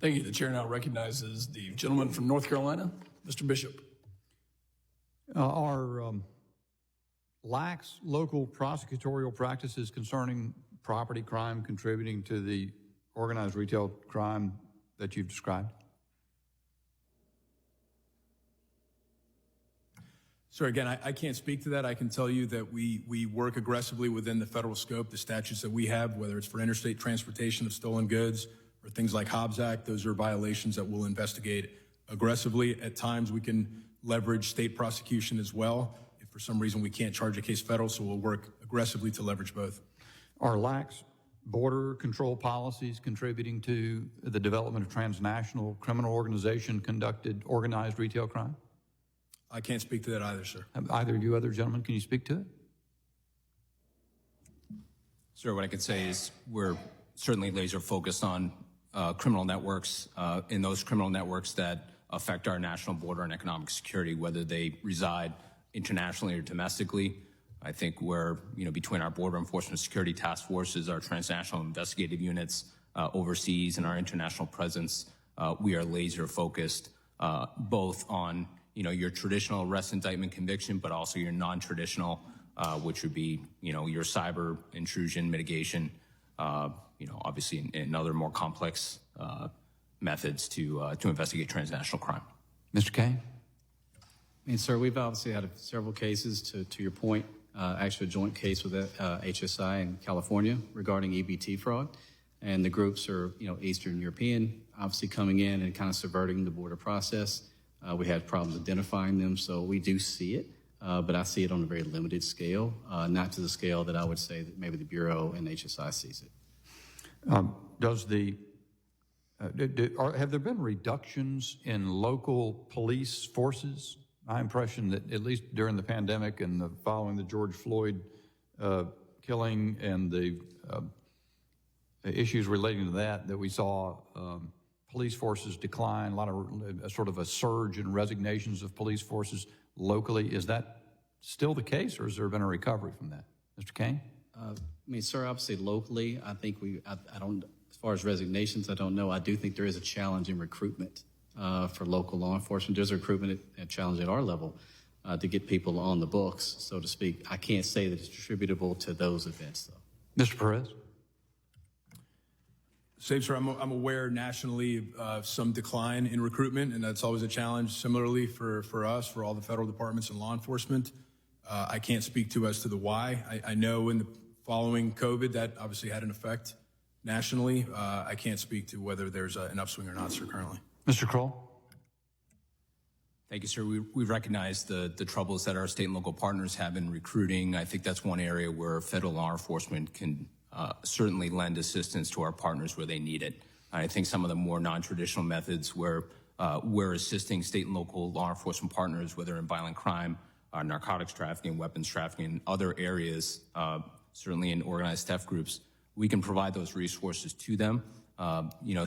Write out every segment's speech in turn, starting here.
Thank you. The chair now recognizes the gentleman from North Carolina, Mr. Bishop. Are lax local prosecutorial practices concerning property crime contributing to the organized retail crime that you've described? Sir, again, I can't speak to that. I can tell you that we work aggressively within the federal scope, the statutes that we have, whether it's for interstate transportation of stolen goods or things like Hobbs Act. Those are violations that we'll investigate aggressively. At times, we can leverage state prosecution as well if for some reason we can't charge a case federal, so we'll work aggressively to leverage both. Are lax border control policies contributing to the development of transnational criminal organization conducted organized retail crime? I can't speak to that either, sir. Either of you other gentlemen, can you speak to it? Sir, what I can say is we're certainly laser focused on criminal networks, in those criminal networks that affect our national border and economic security, whether they reside internationally or domestically. I think we're, between our border enforcement security task forces, our transnational investigative units overseas, and our international presence, we are laser focused both on your traditional arrest, indictment, conviction, but also your non-traditional, which would be, your cyber intrusion mitigation, obviously in other more complex methods to investigate transnational crime. Mr. Kane? Sir, we've obviously had several cases, to your point, actually a joint case with HSI in California regarding EBT fraud. And the groups are, Eastern European, obviously coming in and kind of subverting the border process. We had problems identifying them, so we do see it, but I see it on a very limited scale, not to the scale that I would say that maybe the Bureau and HSI sees it. Have there been reductions in local police forces? My impression that at least during the pandemic and following the George Floyd killing and the issues relating to that we saw police forces decline, a lot of sort of a surge in resignations of police forces locally. Is that still the case, or has there been a recovery from that? Mr. Kane? Sir, obviously locally, I think I don't, as far as resignations, I don't know. I do think there is a challenge in recruitment for local law enforcement. There's a recruitment challenge at our level to get people on the books, so to speak. I can't say that it's attributable to those events, though. Mr. Perez? Same, sir. I'm aware nationally of some decline in recruitment, and that's always a challenge. Similarly for us, for all the federal departments and law enforcement, I can't speak to as to the why. I know in the following COVID that obviously had an effect nationally. I can't speak to whether there's an upswing or not, sir, currently. Mr. Kroll? Thank you, sir. We recognize the troubles that our state and local partners have in recruiting. I think that's one area where federal law enforcement can certainly lend assistance to our partners where they need it. I think some of the more non-traditional methods where we're assisting state and local law enforcement partners, whether in violent crime, narcotics trafficking, weapons trafficking, and other areas, certainly in organized theft groups, we can provide those resources to them,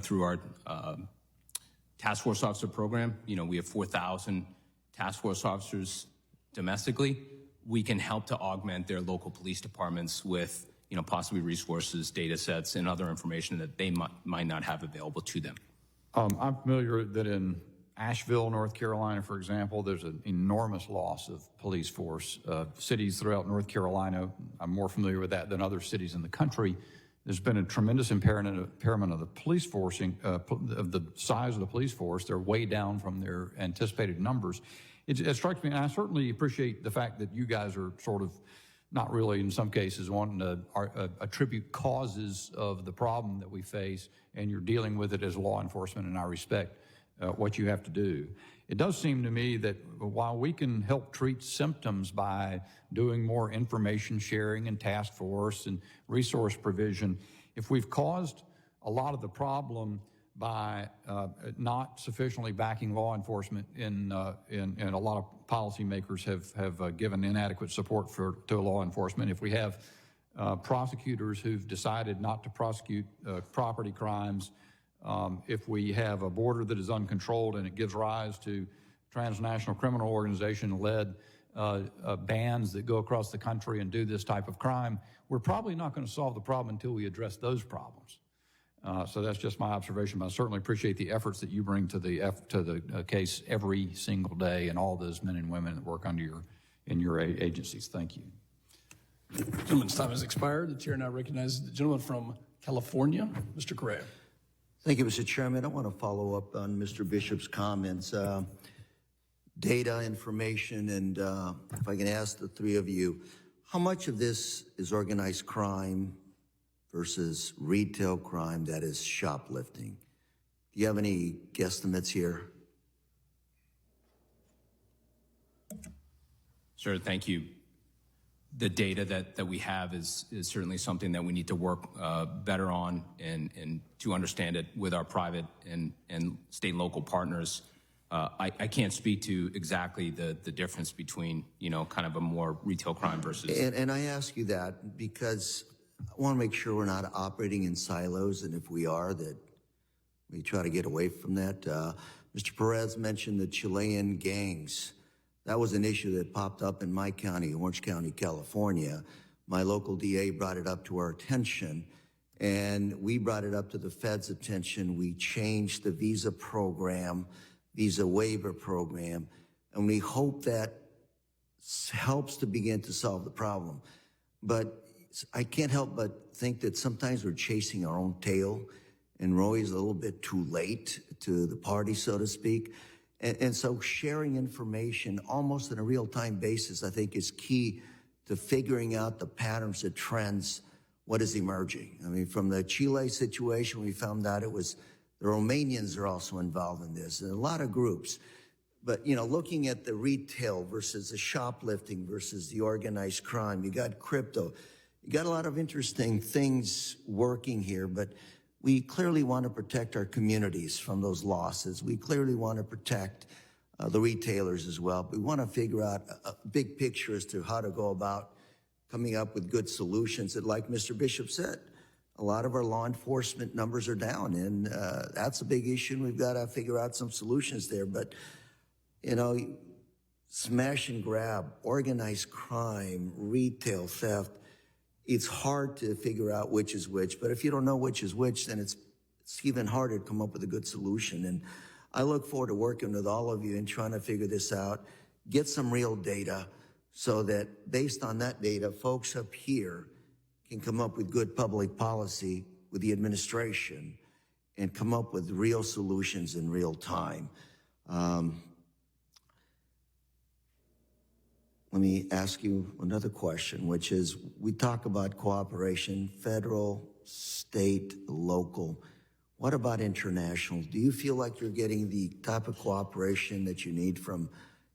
through our task force officer program. We have 4,000 task force officers domestically. We can help to augment their local police departments with possibly resources, data sets, and other information that they might not have available to them. I'm familiar that in Asheville, North Carolina, for example, there's an enormous loss of police force. Cities throughout North Carolina, I'm more familiar with that than other cities in the country. There's been a tremendous impairment of the police force, of the size of the police force. They're way down from their anticipated numbers. It strikes me, and I certainly appreciate the fact that you guys are sort of not really, in some cases, wanting to attribute causes of the problem that we face, and you're dealing with it as law enforcement, and I respect what you have to do. It does seem to me that while we can help treat symptoms by doing more information sharing and task force and resource provision, if we've caused a lot of the problem by not sufficiently backing law enforcement, and a lot of policymakers have given inadequate support to law enforcement. If we have prosecutors who've decided not to prosecute property crimes, if we have a border that is uncontrolled and it gives rise to transnational criminal organization-led bands that go across the country and do this type of crime, we're probably not going to solve the problem until we address those problems. So that's just my observation, but I certainly appreciate the efforts that you bring to the case every single day, and all those men and women that work in your agencies. Thank you. Gentleman's time has expired. The chair now recognizes the gentleman from California, Mr. Correa. Thank you, Mr. Chairman. I want to follow up on Mr. Bishop's comments. Data, information, and if I can ask the three of you, how much of this is organized crime versus retail crime, that is shoplifting? Do you have any guesstimates here? Sure, thank you. The data that we have is certainly something that we need to work better on and to understand it with our private and state and local partners. I can't speak to exactly the difference between, kind of a more retail crime versus. And I ask you that because I want to make sure we're not operating in silos, and if we are, that we try to get away from that. Mr. Perez mentioned the Chilean gangs. That was an issue that popped up in my county, Orange County, California. My local DA brought it up to our attention, and we brought it up to the Fed's attention. We changed the visa program, visa waiver program, and we hope that helps to begin to solve the problem. But I can't help but think that sometimes we're chasing our own tail, and Roy's a little bit too late to the party, so to speak. And so sharing information almost on a real-time basis, I think, is key to figuring out the patterns, the trends, what is emerging. I mean, from the Chile situation, we found out it was the Romanians are also involved in this, and a lot of groups. But, looking at the retail versus the shoplifting versus the organized crime, you got crypto, you got a lot of interesting things working here, but we clearly want to protect our communities from those losses. We clearly want to protect the retailers as well. But we want to figure out a big picture as to how to go about coming up with good solutions that, like Mr. Bishop said, a lot of our law enforcement numbers are down, and that's a big issue, and we've got to figure out some solutions there. But, smash and grab, organized crime, retail theft, it's hard to figure out which is which, but if you don't know which is which, then it's even harder to come up with a good solution. And I look forward to working with all of you and trying to figure this out, get some real data so that based on that data, folks up here can come up with good public policy with the administration and come up with real solutions in real time. Let me ask you another question, which is, we talk about cooperation, federal, state, local. What about international? Do you feel like you're getting the type of cooperation that you need from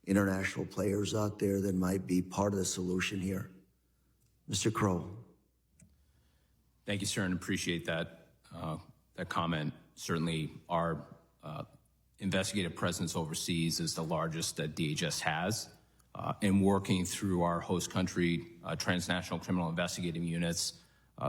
international players out there that might be part of the solution here? Mr. Crow. Thank you, sir, and appreciate that comment. Certainly, our investigative presence overseas is the largest that DHS has. And working through our host country transnational criminal investigative units,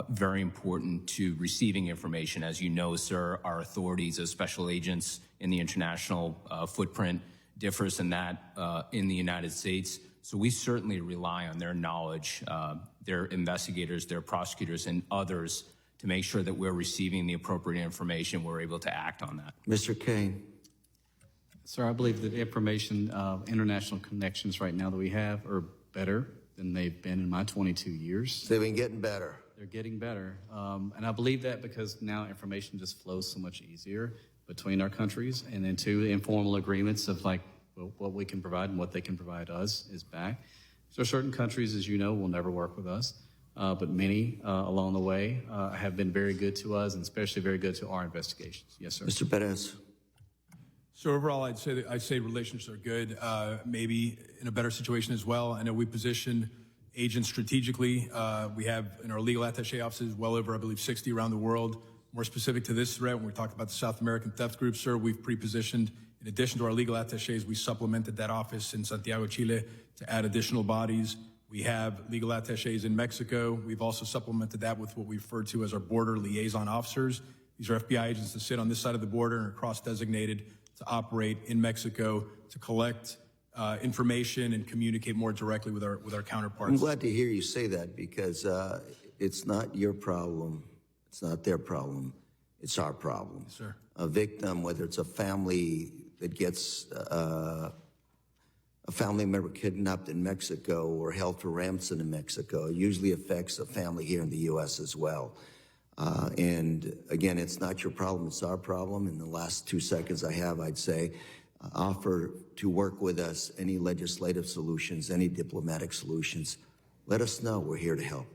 very important to receiving information. As you know, sir, our authorities as special agents in the international footprint differs in that in the United States. So we certainly rely on their knowledge, their investigators, their prosecutors, and others to make sure that we're receiving the appropriate information, we're able to act on that. Mr. Kane. Sir, I believe that information, international connections right now that we have are better than they've been in my 22 years. They've been getting better. They're getting better. And I believe that because now information just flows so much easier between our countries. And then two, the informal agreements of what we can provide and what they can provide us is back. So certain countries, as you know, will never work with us. But many along the way have been very good to us, and especially very good to our investigations. Yes, sir. Mr. Perez. So overall, I'd say relationships are good, maybe in a better situation as well. I know we position agents strategically. We have in our legal attaché offices well over, I believe, 60 around the world. More specific to this threat, when we talk about the South American theft group, sir, we've pre-positioned, in addition to our legal attachés, we supplemented that office in Santiago, Chile to add additional bodies. We have legal attachés in Mexico. We've also supplemented that with what we refer to as our border liaison officers. These are FBI agents that sit on this side of the border and are cross-designated to operate in Mexico to collect information and communicate more directly with our counterparts. I'm glad to hear you say that because it's not your problem. It's not their problem. it's our problem. Sir. A victim, whether it's a family that gets a family member kidnapped in Mexico or held for ransom in Mexico, it usually affects a family here in the U.S. as well. And again, it's not your problem, it's our problem. In the last 2 seconds I have, I'd say, offer to work with us any legislative solutions, any diplomatic solutions. Let us know. We're here to help.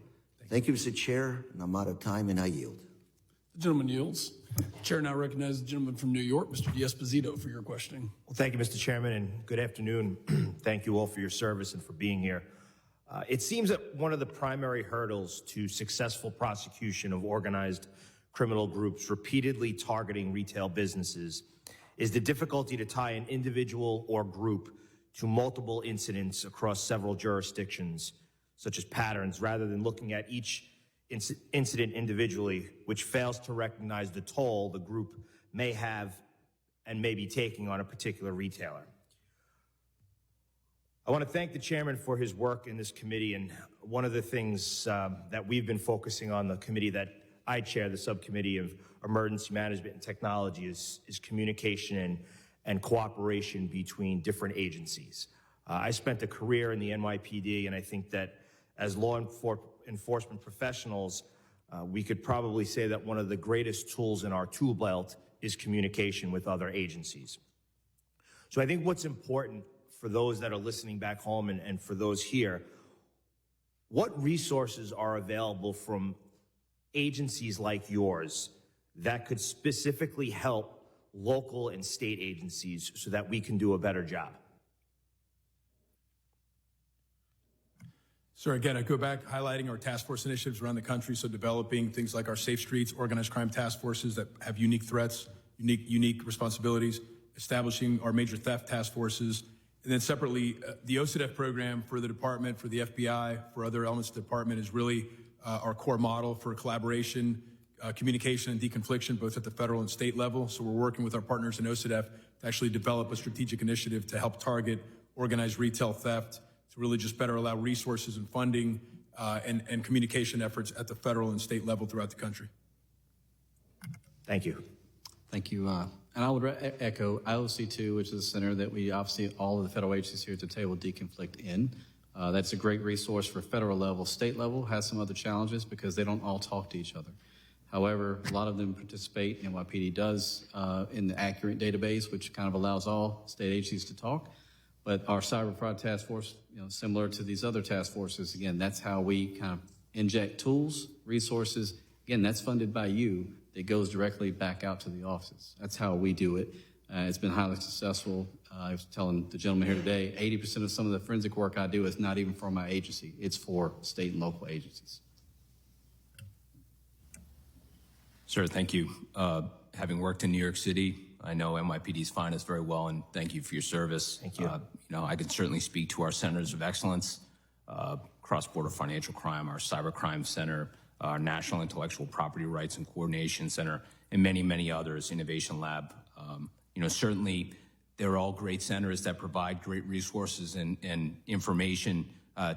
Thank you, Mr. Chair, and I'm out of time, and I yield. The gentleman yields. The chair now recognizes the gentleman from New York, Mr. D'Esposito, for your questioning. Well, thank you, Mr. Chairman, and good afternoon. Thank you all for your service and for being here. It seems that one of the primary hurdles to successful prosecution of organized criminal groups repeatedly targeting retail businesses is the difficulty to tie an individual or group to multiple incidents across several jurisdictions, such as patterns, rather than looking at each incident individually, which fails to recognize the toll the group may have and may be taking on a particular retailer. I want to thank the chairman for his work in this committee, and one of the things that we've been focusing on, the committee that I chair, the subcommittee of emergency management and technology, is communication and cooperation between different agencies. I spent a career in the NYPD, and I think that as law enforcement professionals, we could probably say that one of the greatest tools in our tool belt is communication with other agencies. So I think what's important for those that are listening back home and for those here, what resources are available from agencies like yours that could specifically help local and state agencies so that we can do a better job? Sir, again, I go back highlighting our task force initiatives around the country, so developing things like our Safe Streets, organized crime task forces that have unique threats, unique responsibilities, establishing our major theft task forces, and then separately, the OCDETF program for the department, for the FBI, for other elements of the department is really our core model for collaboration, communication, and deconfliction, both at the federal and state level. So we're working with our partners in OCDETF to actually develop a strategic initiative to help target organized retail theft, to really just better allow resources and funding and communication efforts at the federal and state level throughout the country. Thank you. Thank you. And I would echo IOC2, which is a center that we obviously all of the federal agencies here at the table deconflict in. That's a great resource for federal level. State level has some other challenges because they don't all talk to each other. However, a lot of them participate. NYPD does in the Accurate database, which kind of allows all state agencies to talk. But our cyber fraud task force, similar to these other task forces, again, that's how we kind of inject tools, resources. Again, that's funded by you. It goes directly back out to the offices. That's how we do it. It's been highly successful. I was telling the gentleman here today, 80% of some of the forensic work I do is not even for my agency. It's for state and local agencies. Sir, thank you. Having worked in New York City, I know NYPD's finest very well, and thank you for your service. Thank you. I can certainly speak to our centers of excellence, cross-border financial crime, our cybercrime center, our National Intellectual Property Rights and Coordination Center, and many, many others, Innovation Lab. Certainly they're all great centers that provide great resources and information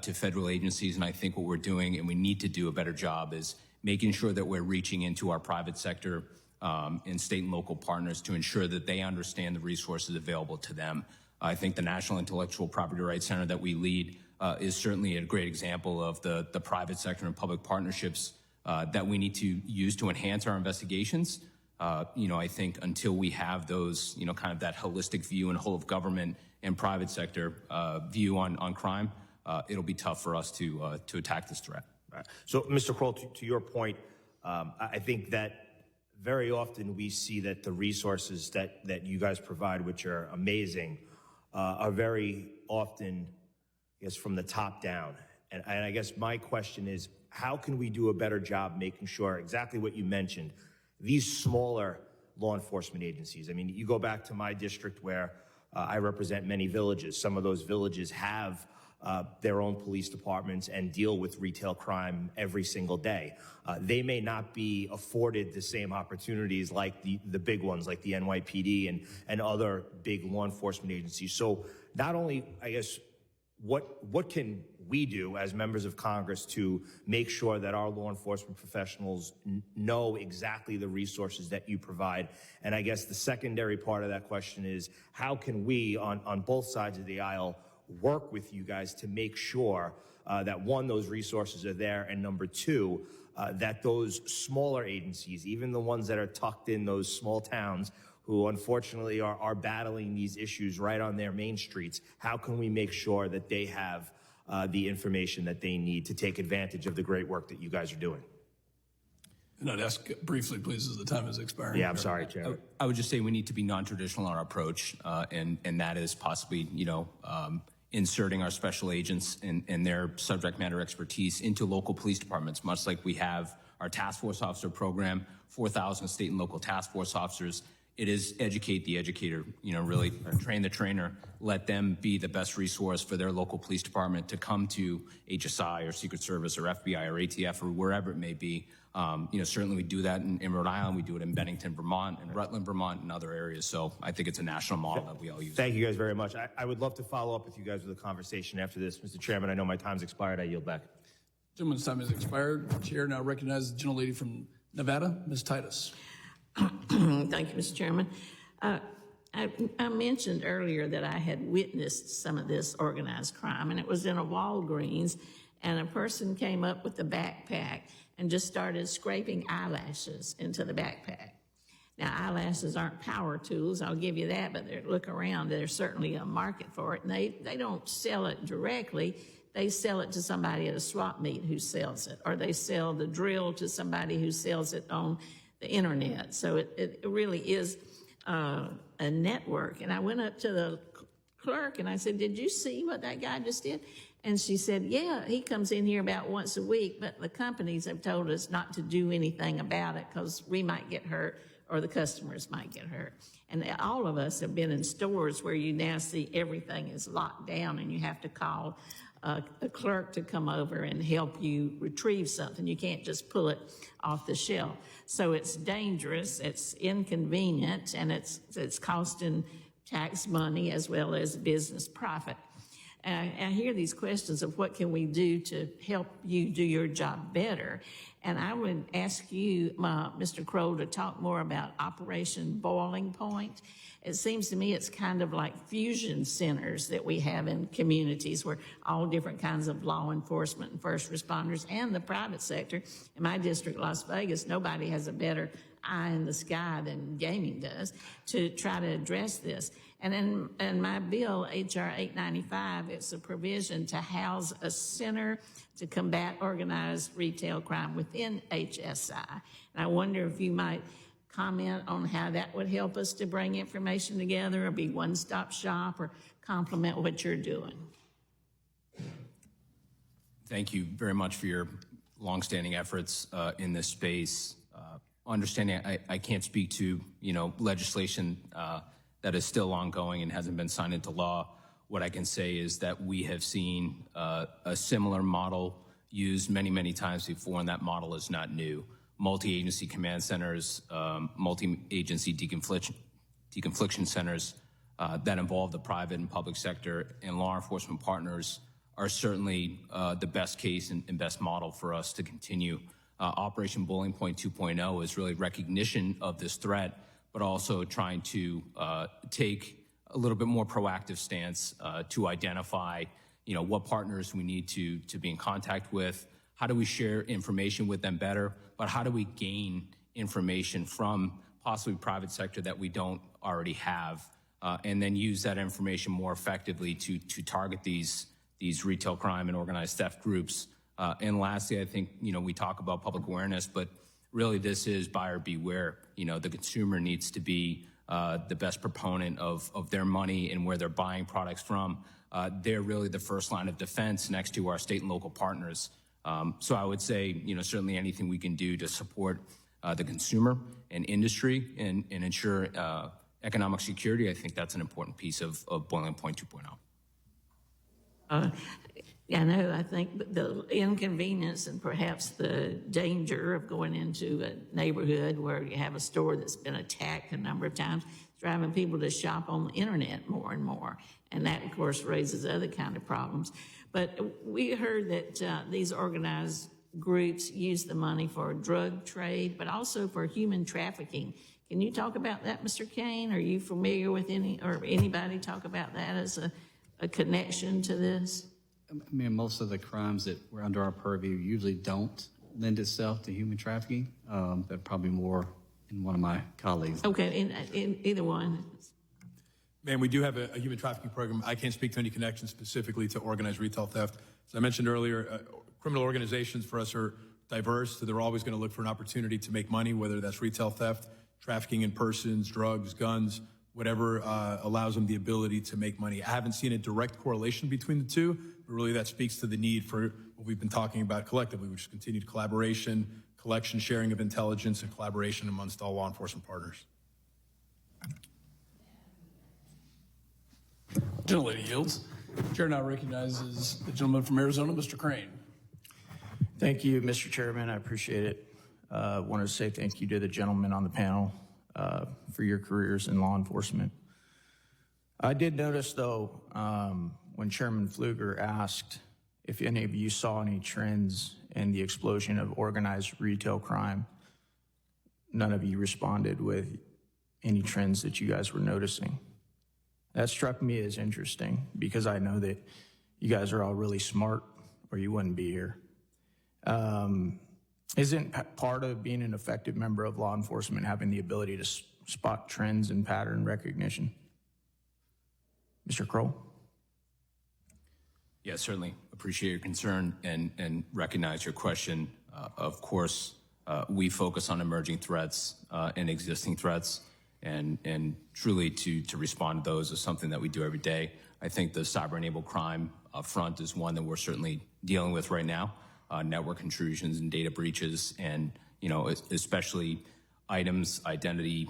to federal agencies, and I think what we're doing, and we need to do a better job, is making sure that we're reaching into our private sector and state and local partners to ensure that they understand the resources available to them. I think the National Intellectual Property Rights Center that we lead is certainly a great example of the private sector and public partnerships that we need to use to enhance our investigations. I think until we have those, kind of that holistic view and whole of government and private sector view on crime, it'll be tough for us to attack this threat. Right. So, Mr. Kroll, to your point, I think that very often we see that the resources that you guys provide, which are amazing, are very often, I guess, from the top down. And I guess my question is, how can we do a better job making sure exactly what you mentioned, these smaller law enforcement agencies? I mean, you go back to my district where I represent many villages. Some of those villages have their own police departments and deal with retail crime every single day. They may not be afforded the same opportunities like the big ones, like the NYPD and other big law enforcement agencies. So not only, I guess, what can we do as members of Congress to make sure that our law enforcement professionals know exactly the resources that you provide? And I guess the secondary part of that question is, how can we, on both sides of the aisle, work with you guys to make sure that, one, those resources are there, and number two, that those smaller agencies, even the ones that are tucked in those small towns who unfortunately are battling these issues right on their main streets, how can we make sure that they have the information that they need to take advantage of the great work that you guys are doing? And I'd ask briefly, please, as the time is expiring. Yeah, I'm sorry, Chairman. I would just say we need to be non-traditional in our approach, and that is possibly, inserting our special agents and their subject matter expertise into local police departments, much like we have our task force officer program, 4,000 state and local task force officers. It is educate the educator, really train the trainer, let them be the best resource for their local police department to come to HSI or Secret Service or FBI or ATF or wherever it may be. Certainly we do that in Rhode Island, we do it in Bennington, Vermont, and Rutland, Vermont, and other areas. So I think it's a national model that we all use. Thank you guys very much. I would love to follow up with you guys with a conversation after this. Mr. Chairman, I know my time's expired. I yield back. Gentleman's time has expired. The chair now recognizes the gentlelady from Nevada, Ms. Titus. Thank you, Mr. Chairman. I mentioned earlier that I had witnessed some of this organized crime, and it was in a Walgreens, and a person came up with a backpack and just started scraping eyelashes into the backpack. Now, eyelashes aren't power tools, I'll give you that, but look around, there's certainly a market for it, and they don't sell it directly. They sell it to somebody at a swap meet who sells it, or they sell the drill to somebody who sells it on the internet. So it really is a network. And I went up to the clerk and I said, did you see what that guy just did? And she said, yeah, he comes in here about once a week, but the companies have told us not to do anything about it because we might get hurt or the customers might get hurt. And all of us have been in stores where you now see everything is locked down and you have to call a clerk to come over and help you retrieve something. You can't just pull it off the shelf. So it's dangerous, it's inconvenient, and it's costing tax money as well as business profit. I hear these questions of what can we do to help you do your job better. And I would ask you, Mr. Crow, to talk more about Operation Boiling Point. It seems to me it's kind of like fusion centers that we have in communities where all different kinds of law enforcement and first responders and the private sector. In my district, Las Vegas, nobody has a better eye in the sky than gaming does to try to address this. And in my bill, H.R. 895, it's a provision to house a center to combat organized retail crime within HSI. And I wonder if you might comment on how that would help us to bring information together or be one-stop shop or complement what you're doing. Thank you very much for your longstanding efforts in this space. Understanding I can't speak to legislation that is still ongoing and hasn't been signed into law. What I can say is that we have seen a similar model used many, many times before, and that model is not new. Multi-agency command centers, multi-agency deconfliction centers that involve the private and public sector and law enforcement partners are certainly the best case and best model for us to continue. Operation Boiling Point 2.0 is really recognition of this threat, but also trying to take a little bit more proactive stance to identify, what partners we need to be in contact with. How do we share information with them better? But how do we gain information from possibly private sector that we don't already have, and then use that information more effectively to target these retail crime and organized theft groups? And lastly, I think, we talk about public awareness, but really this is buyer beware. The consumer needs to be the best proponent of their money and where they're buying products from. They're really the first line of defense next to our state and local partners. So I would say, certainly anything we can do to support the consumer and industry and ensure economic security, I think that's an important piece of Boiling Point 2.0. I know, I think the inconvenience and perhaps the danger of going into a neighborhood where you have a store that's been attacked a number of times, is driving people to shop on the internet more and more. And that, of course, raises other kind of problems. But we heard that these organized groups use the money for drug trade, but also for human trafficking. Can you talk about that, Mr. Kane? Are you familiar with anybody talk about that as a connection to this? I mean, most of the crimes that were under our purview usually don't lend itself to human trafficking. They're probably more in one of my colleagues. Okay, in either one. Man, we do have a human trafficking program. I can't speak to any connection specifically to organized retail theft. As I mentioned earlier, criminal organizations for us are diverse, so they're always going to look for an opportunity to make money, whether that's retail theft, trafficking in persons, drugs, guns, whatever allows them the ability to make money. I haven't seen a direct correlation between the two, but really that speaks to the need for what we've been talking about collectively, which is continued collaboration, collection, sharing of intelligence, and collaboration amongst all law enforcement partners. Gentlelady yields. Chair now recognizes the gentleman from Arizona, Mr. Crane. Thank you, Mr. Chairman. I appreciate it. I want to say thank you to the gentlemen on the panel for your careers in law enforcement. I did notice, though, when Chairman Pfluger asked if any of you saw any trends in the explosion of organized retail crime, none of you responded with any trends that you guys were noticing. That struck me as interesting because I know that you guys are all really smart or you wouldn't be here. Isn't part of being an effective member of law enforcement having the ability to spot trends and pattern recognition? Mr. Kroll? Yeah, certainly appreciate your concern and recognize your question. Of course, we focus on emerging threats and existing threats, and truly to respond to those is something that we do every day. I think the cyber-enabled crime front is one that we're certainly dealing with right now. Network intrusions and data breaches, and especially items, identity,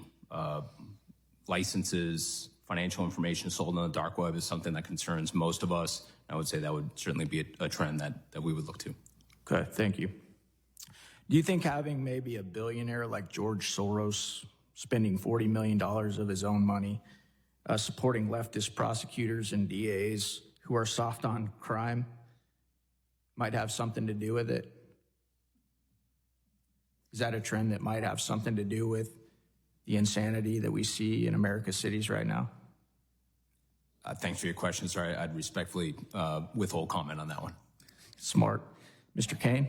licenses, financial information sold on the dark web is something that concerns most of us. I would say that would certainly be a trend that we would look to. Okay, thank you. Do you think having maybe a billionaire like George Soros spending $40 million of his own money supporting leftist prosecutors and DAs who are soft on crime might have something to do with it? Is that a trend that might have something to do with the insanity that we see in America's cities right now? Thanks for your question, sir. I'd respectfully withhold comment on that one. Smart. Mr. Kane?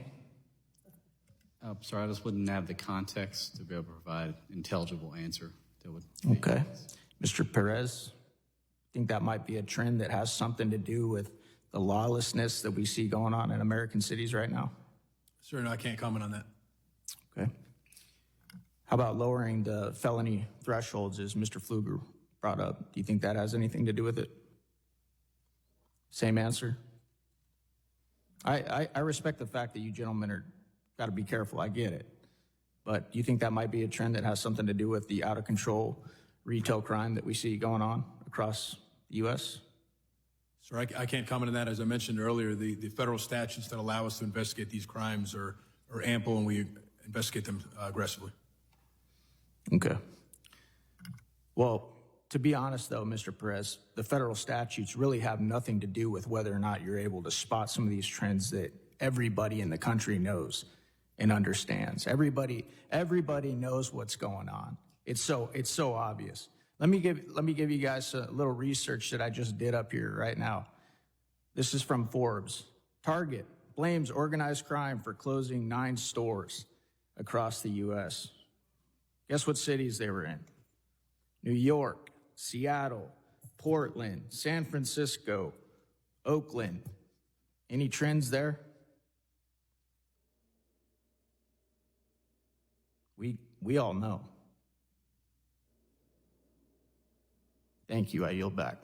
Sorry, I just wouldn't have the context to be able to provide an intelligible answer that would make Okay. sense. Mr. Perez? Think that might be a trend that has something to do with the lawlessness that we see going on in American cities right now? Sir, no, I can't comment on that. Okay. How about lowering the felony thresholds, as Mr. Pfluger brought up? Do you think that has anything to do with it? Same answer? I respect the fact that you gentlemen are got to be careful. I get it. But do you think that might be a trend that has something to do with the out of control retail crime that we see going on across the U.S.? Sir, I can't comment on that. As I mentioned earlier, the federal statutes that allow us to investigate these crimes are ample, and we investigate them aggressively. Okay. Well, to be honest, though, Mr. Perez, the federal statutes really have nothing to do with whether or not you're able to spot some of these trends that everybody in the country knows and understands. Everybody knows what's going on. It's so obvious. Let me give you guys a little research that I just did up here right now. This is from Forbes. Target blames organized crime for closing 9 stores across the U.S. Guess what cities they were in? New York, Seattle, Portland, San Francisco, Oakland. Any trends there? We all know. Thank you. I yield back.